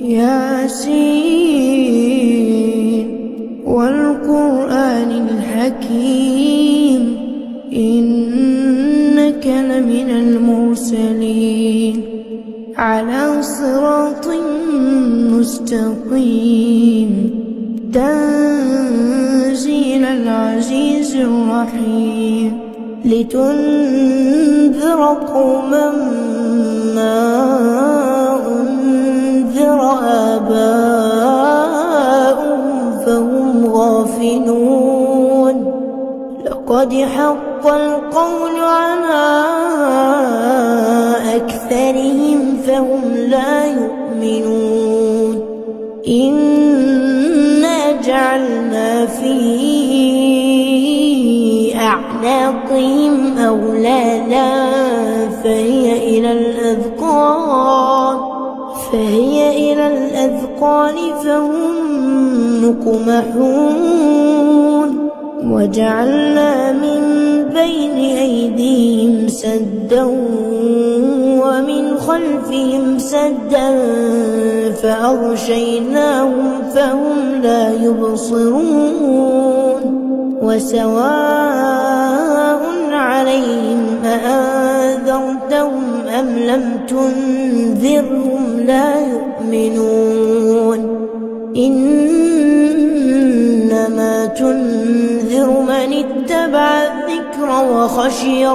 ياسين والقرآن الحكيم إنك لمن المرسلين على صراط مستقيم تنزيل العزيز الرحيم لتنذر قوما ما أنذر آباؤهم فهم غافلون لقد حق القول على أكثرهم فهم لا يؤمنون إنا جعلنا في أعناقهم أغلالا فهي إلى الأذقان فهم مقمحون وجعلنا من بين أيديهم سدا ومن خلفهم سدا فأغشيناهم فهم لا يبصرون وسواء عليهم أأنذرتهم أم لم تنذرهم لا يؤمنون إنما تنذر من اتبع الذكر وخشي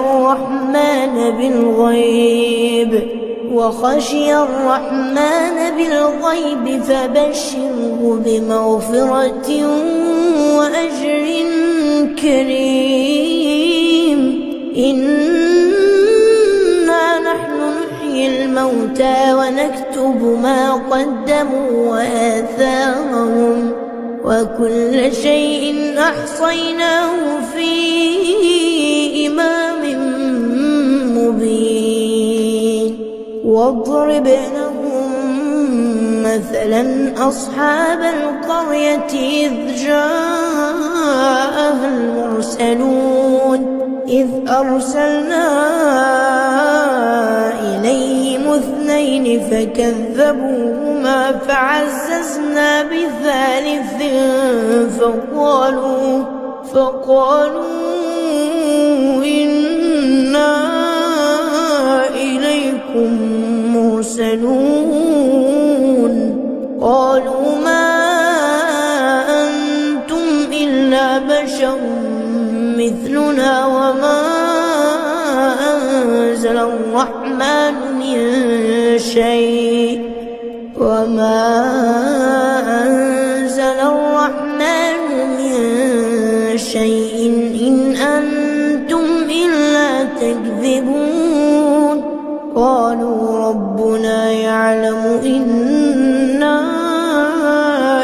الرحمن بالغيب فبشره بمغفرة وأجر كريم إنا نحن نحيي الموتى ونكتب ما قدموا وآثارهم وكل شيء أحصيناه في إمام مبين واضرب لهم مثلا أصحاب القرية إذ جاءها المرسلون إذ أرسلنا إليهم 2 فكذبوهما فعززنا بثالث فقالوا إنا إليكم مرسلون قالوا ما أنتم إلا بشر مثلنا وما أنزل الرحمن من شيء إن أنتم إلا تكذبون قالوا ربنا يعلم إنا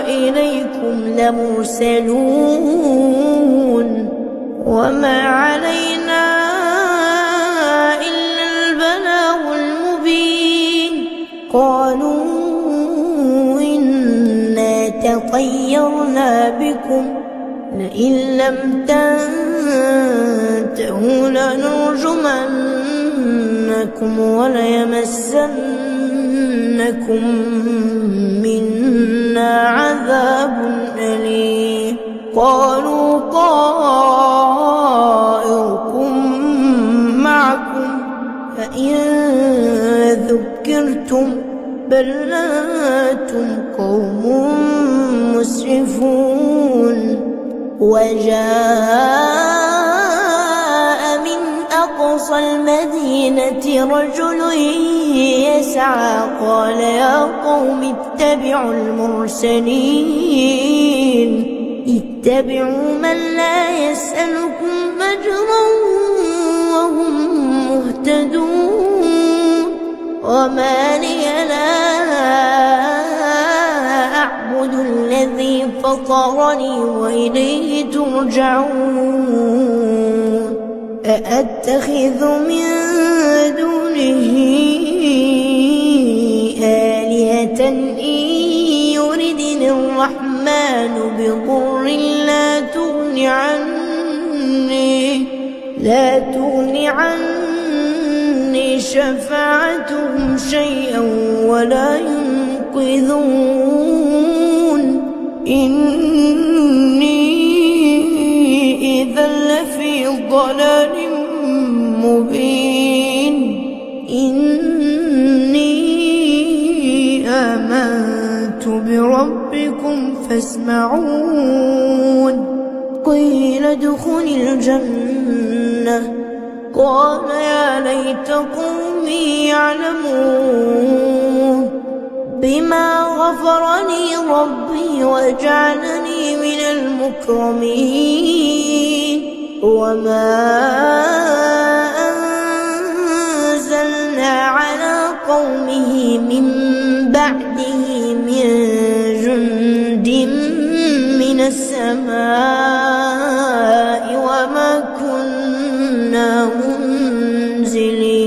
إليكم لمرسلون وما علينا إلا البلاغ المبين قالوا إنا تطيرنا بكم لئن لم تنتهوا لنرجمنكم وليمسنكم منا عذاب أليم قالوا طائركم معكم فإن ذكرتم بل أنتم قوم مسرفون وجاء من أقصى المدينة رجل يسعى قال يا قوم اتبعوا المرسلين اتبعوا من لا يسألكم أجرا وهم مهتدون وما لي لا أعبد الذي فطرني وإليه ترجعون أأتخذ من دونه آلهة إن يردني الرحمن بضر لا تغني عني شفاعتهم شيئا ولا ينقذون توقظون إني إذا لفي ضلال مبين إني آمنت بربكم فاسمعون قيل ادخل الجنة قال يا ليت قومي يعلمون بما غفر لي ربي وجعلني من المكرمين وما أنزلنا على قومه من بعده من جند من السماء وما كنا منزلين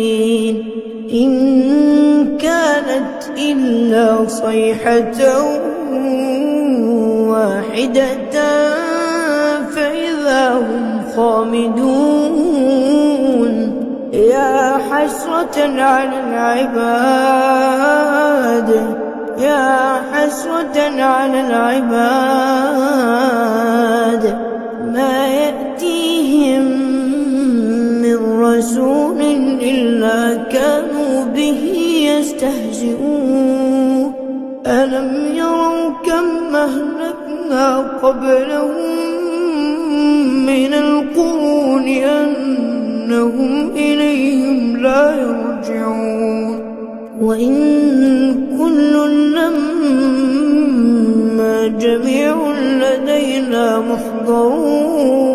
إن كانت إلا صيحة واحدة فإذا هم خامدون يا حسرة على العباد يا حسرة على العباد ما يأتيهم من رسول إلا كانوا به يستهزئون ألم يروا كم أهلكنا قبلهم من القرون أنهم إليهم لا يرجعون وإن كل لما جميع لدينا محضرون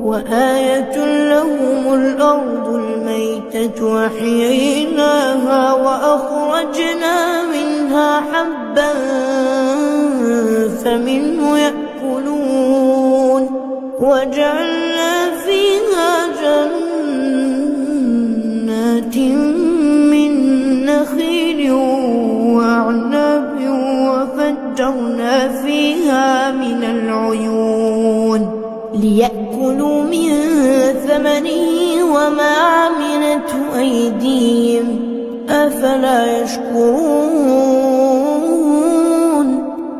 وآية لهم الأرض الميتة أحييناها وأخرجنا منها حبا فمنه يأكلون وجعلنا فيها جنات من نخيل وأعناب وفجرنا فيها من العيون ليأكلوا من ثمره وما عملته أيديهم أفلا يشكرون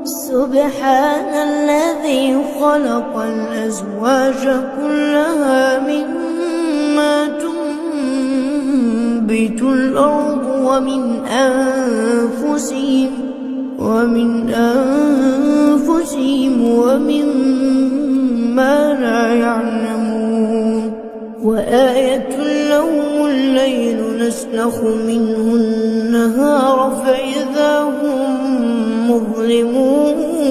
سبحان الذي خلق الأزواج كلها مما تنبت الأرض ومن أنفسهم ومما لا يعلمون وآية لهم الليل نسلخ منه النهار فإذا هم مظلمون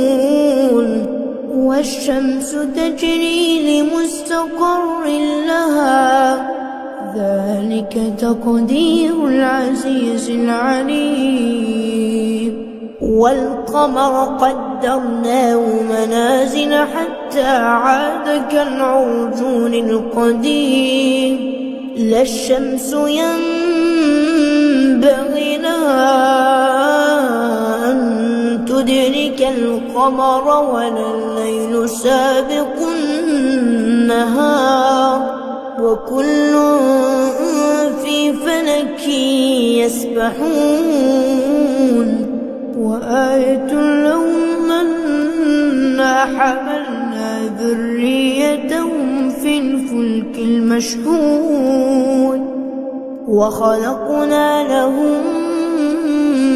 والشمس تجري لمستقر لها ذلك تقدير العزيز العليم والقمر قدرناه منازل حتى عاد كالعرجون القديم لا الشمس ينبغي لها أن تدرك القمر ولا الليل سابق النهار وكل في فلك يسبحون وآية لهم أنا حملنا ذريتهم في الفلك المشحون وخلقنا لهم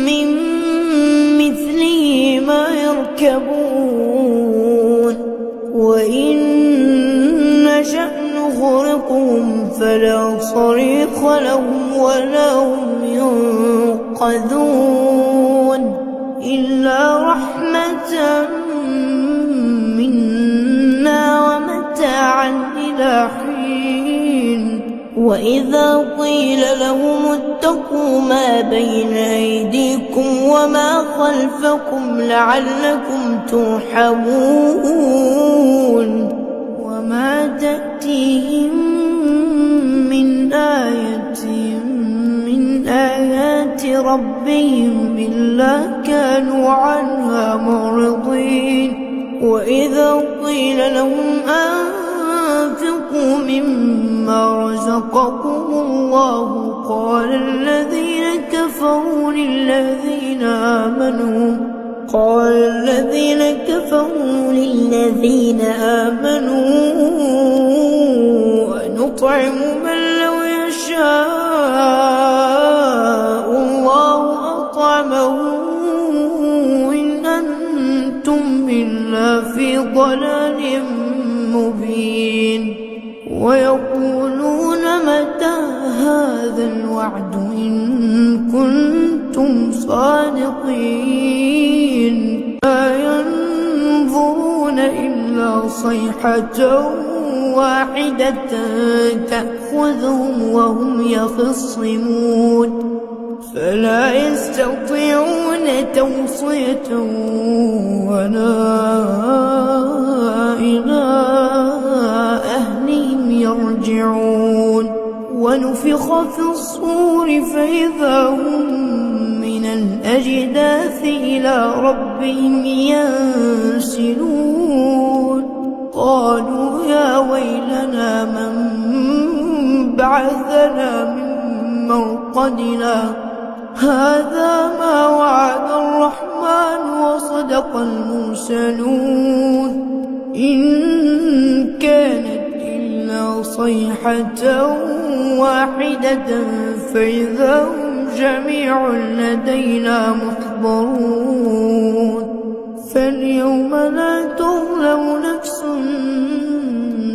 من مثله ما يركبون وإن نشأ نغرقهم فلا صريخ لهم ولا هم ينقذون إلا رحمة منا ومتاعا إلى حين وإذا قيل لهم اتقوا ما بين أيديكم وما خلفكم لعلكم ترحمون وما تأتيهم من آية من آيات ربهم إلا كانوا عنها معرضين وإذا قيل لهم أنفقوا مما رزقكم الله قال الذين كفروا كفروا للذين آمنوا أنطعم من لو يشاء الله أطعمه إن أنتم إلا في ضلال مبين ويقولون متى هذا الوعد إن كنتم صادقين ما ينظرون إلا صيحة واحدة تأخذهم وهم يخصمون فلا يستطيعون توصية ولا إلى أهلهم يرجعون ونفخ في الصور فإذا هم من الأجداث إلى ربهم ينسلون قالوا يا ويلنا من بعثنا من مرقدنا هذا ما وعد الرحمن وصدق المرسلون إن كانت إلا صيحة واحدة فإذا هم جميع لدينا محضرون فاليوم لا تظلم نفس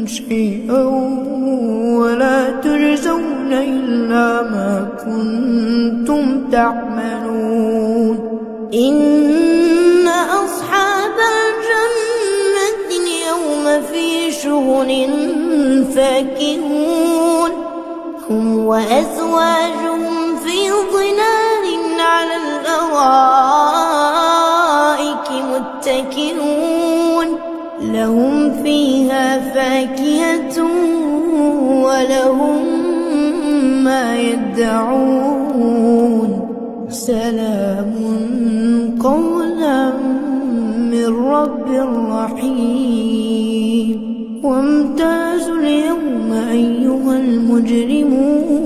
شيئا ولا تجزون إلا ما كنتم تعملون إن أصحاب الجنة اليوم في شغل فاكهون هم وأزواجهم في ظلال على الأرائك متكئون لهم فيها فاكهة ولهم ما يدعون سلام قولا من رب رحيم وامتازوا اليوم أيها المجرمون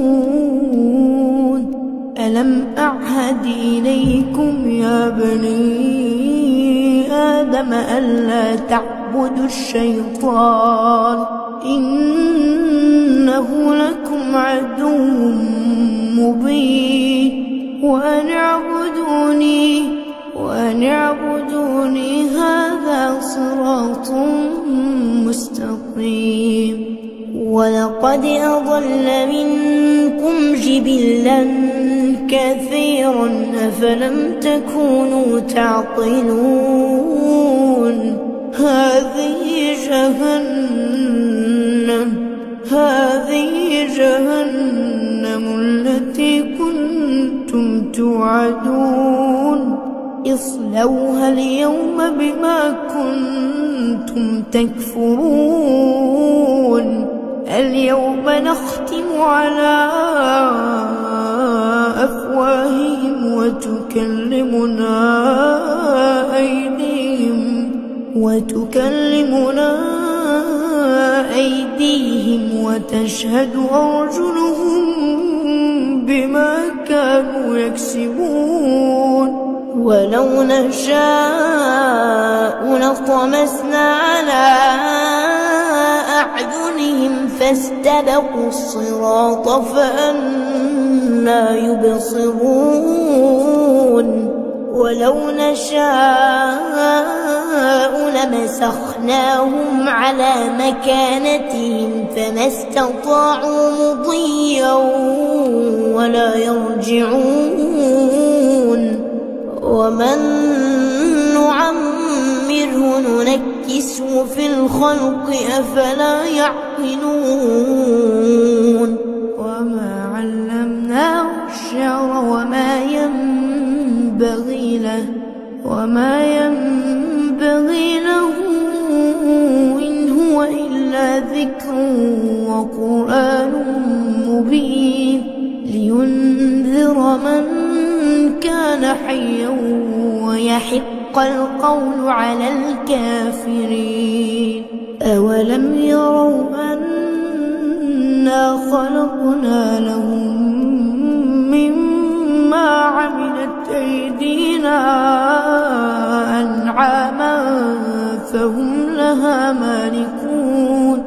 ألم أعهد إليكم يا بني آدم ألا تعبدوا الشيطان إنه لكم عدو مبين وأن اعبدوني هذا صراط مستقيم ولقد أضل منكم جبلا كثيرا أفلم تكونوا تعقلون هذه جهنم التي كنتم توعدون اصلوها اليوم بما كنتم تكفرون اليوم نختم على أفواههم وتكلمنا أيديهم وتشهد أرجلهم بما كانوا يكسبون ولو نشاء لطمسنا على أعينهم فاستبقوا الصراط فأنى يبصرون ولو نشاء لمسخناهم على مكانتهم فما استطاعوا مضيا ولا يرجعون ومن نعمره ننكسه في الخلق أفلا يعقلون وما علمناه الشعر وما ينبغي له إن هو إلا ذكر وقرآن مبين لينذر من كان حيا ويحق القول على الكافرين أولم يروا أنا خلقنا لهم مما عملت أيدينا أنعاما فهم لها مالكون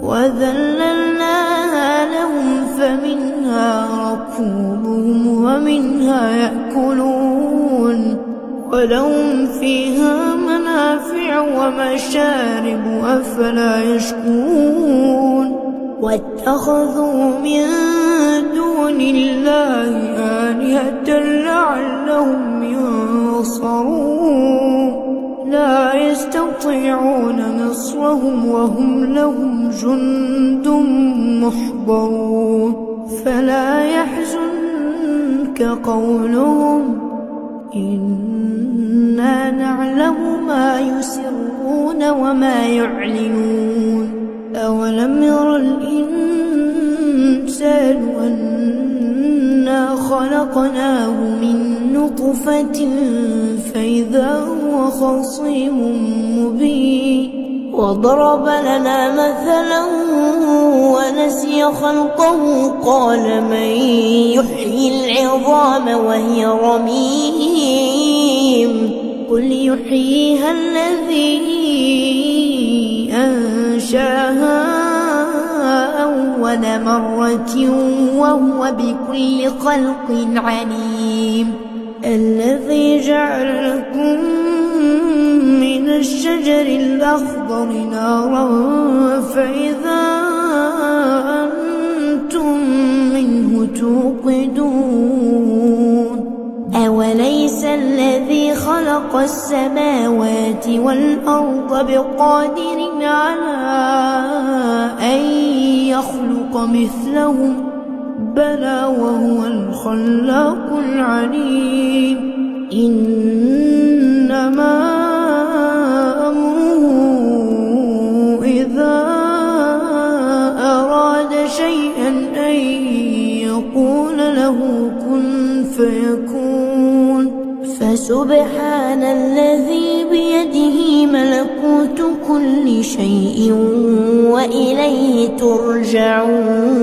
وذللناها لهم فمنها ركوبهم ومنها يأكلون ولهم فيها منافع ومشارب أفلا يشكرون واتخذوا من دون الله آلهة لعلهم ينصرون لا يستطيعون نصرهم وهم لهم جند محضرون فلا يحزنك قولهم إنا نعلم ما يسرون وما يعلنون أولم ير الإنسان أنا خلقناه من نطفة فإذا هو خصيم مبين وضرب لنا مثلا ونسي خلقه قال من يحيي العظام وهي رميم قل يحييها الذي أنشاها أول مرة وهو بكل خلق عليم الذي جعل لكم من الشجر الأخضر نارا فإذا أنتم منه توقدون أوليس الذي خلق السماوات والأرض بقادر على أن يخلق مثلهم بلى وهو الخلاق العليم إنما أمره إذا أراد شيئا أن يقول له كن فيكون فسبحان الذي بيده ملكوت كل شيء وإليه ترجعون